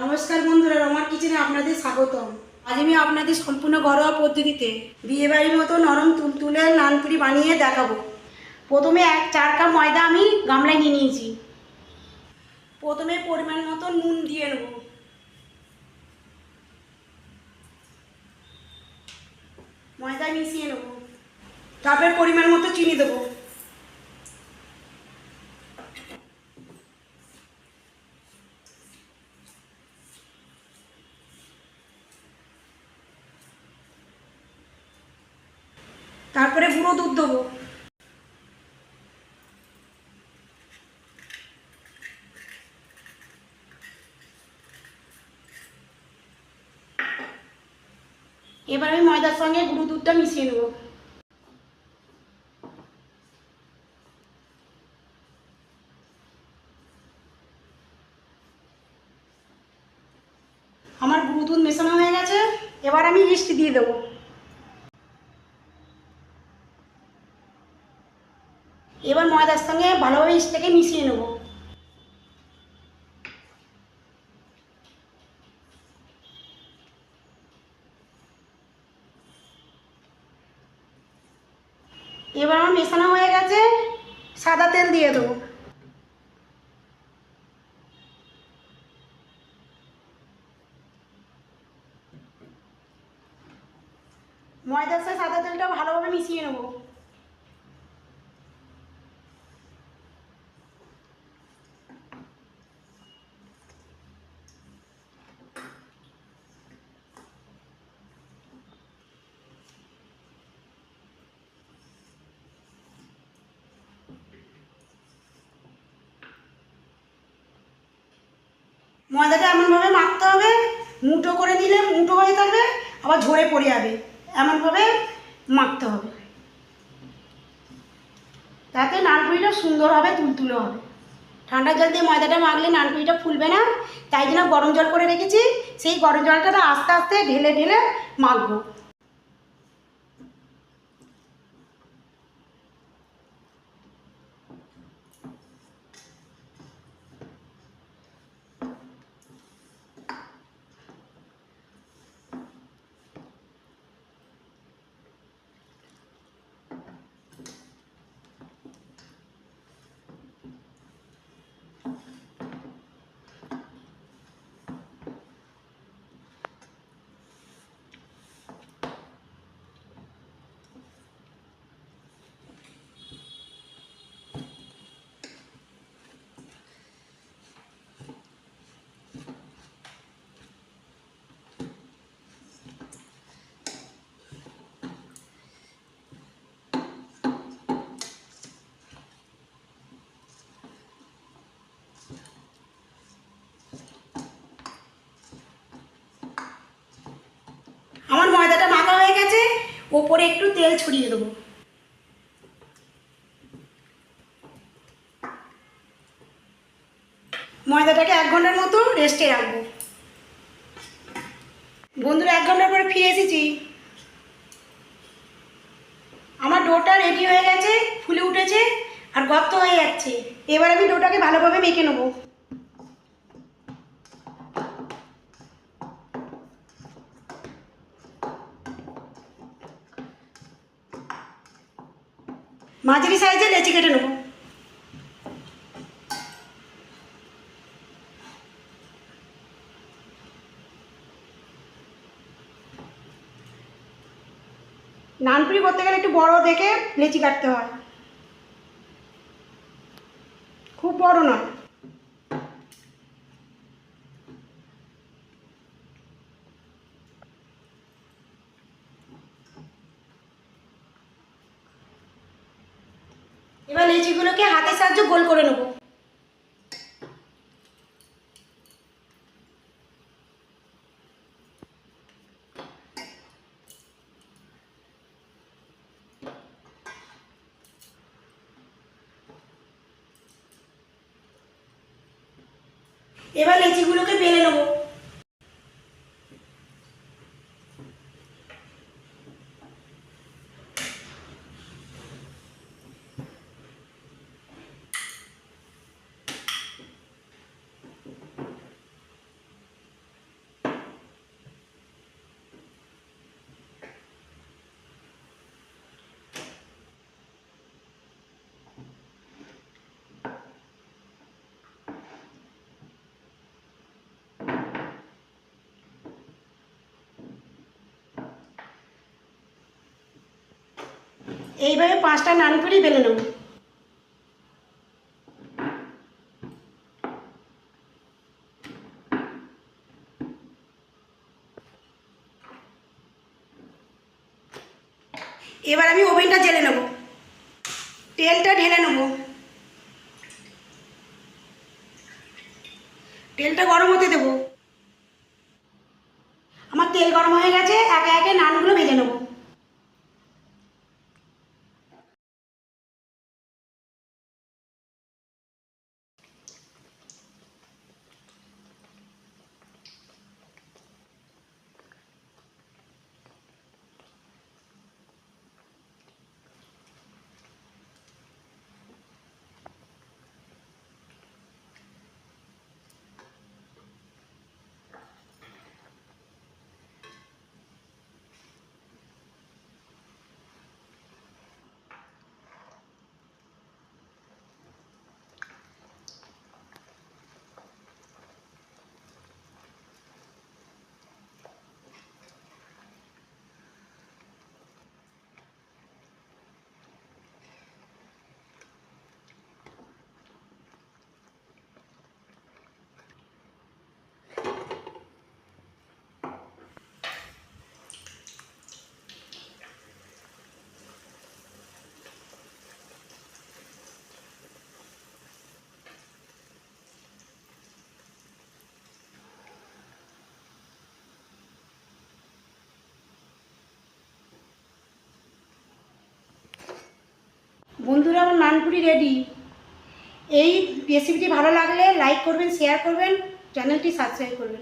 নমস্কার বন্ধুরা, রমার কিচেনে আপনাদের স্বাগতম। আজ আমি আপনাদের সম্পূর্ণ ঘরোয়া পদ্ধতিতে বিয়েবাড়ির মতো নরম তুলতুলে নানপুরি বানিয়ে দেখাবো। প্রথমে 4 কাপ ময়দা আমি গামলায় নিয়ে নিয়েছি। প্রথমে পরিমাণ মতো নুন দিয়ে নেব। ময়দা মিশিয়ে নেব। তারপরে পরিমাণ মতো চিনি দেবো। তারপরে গুঁড়ো দুধ দেবো। এবার আমি ময়দার সঙ্গে গুঁড়ো দুধটা মিশিয়ে নেব। আমার গুঁড়ো দুধ মেশানো হয়ে গেছে। এবার আমি ইস্ট দিয়ে দেবো। এবার ময়দার সঙ্গে ভালোভাবে ইস্টটাকে মিশিয়ে নেব। এবার আমার মেশানো হয়ে গেছে। সাদা তেল দিয়ে দেবো। ময়দার সাথে সাদা তেলটা ভালোভাবে মিশিয়ে নেব। ময়দাটা এমনভাবে মাখতে হবে, মুঠো করে নিলে মুঠো হয়ে থাকবে, আবার ঝরে পড়ে যাবে। এমনভাবে মাখতে হবে, তাতে নানপুরিটা সুন্দর হবে, তুলতুলে হবে। ঠান্ডা জল দিয়ে ময়দাটা মাখলে নানপুরিটা ফুলবে না, তাই জন্য গরম জল করে রেখেছি। সেই গরম জলটা আস্তে আস্তে ঢেলে ঢেলে মাখবো। আমার ময়দাটা মাখা হয়ে গেছে। ওপরে একটু তেল ছড়িয়ে দেবো। ময়দাটাকে 1 ঘন্টার মতো রেস্টে রাখবো। বন্ধুরা, 1 ঘন্টার পরে ফিরে এসেছি। আমার ডোটা রেডি হয়ে গেছে, ফুলে উঠেছে আর গর্ত হয়ে যাচ্ছে। এবার আমি ডোটাকে ভালোভাবে মেখে নেবো। মাঝারি সাইজে লেচি কেটে নেবো। নানপুরি করতে গেলে একটু বড় দেখে লেচি কাটতে হয়, খুব বড় নয়। এবার লেচিগুলোকে হাতের সাহায্যে গোল করে নেব। এবার লেচিগুলোকে বেলে নেব। এইভাবে 5টা নানপুরি বেলে নেব। এবার আমি ওভেনটা জ্বেলে নেব, তেলটা ঢেলে নেব। তেলটা গরম হতে দেব। আমার তেল গরম হয়ে গেছে, একে একে নানগুলো ভেজে নেব। বন্ধুরা, আমার নানপুরি রেডি। এই রেসিপিটি ভালো লাগলে লাইক করবেন, শেয়ার করবেন, চ্যানেলটি সাবস্ক্রাইব করবেন।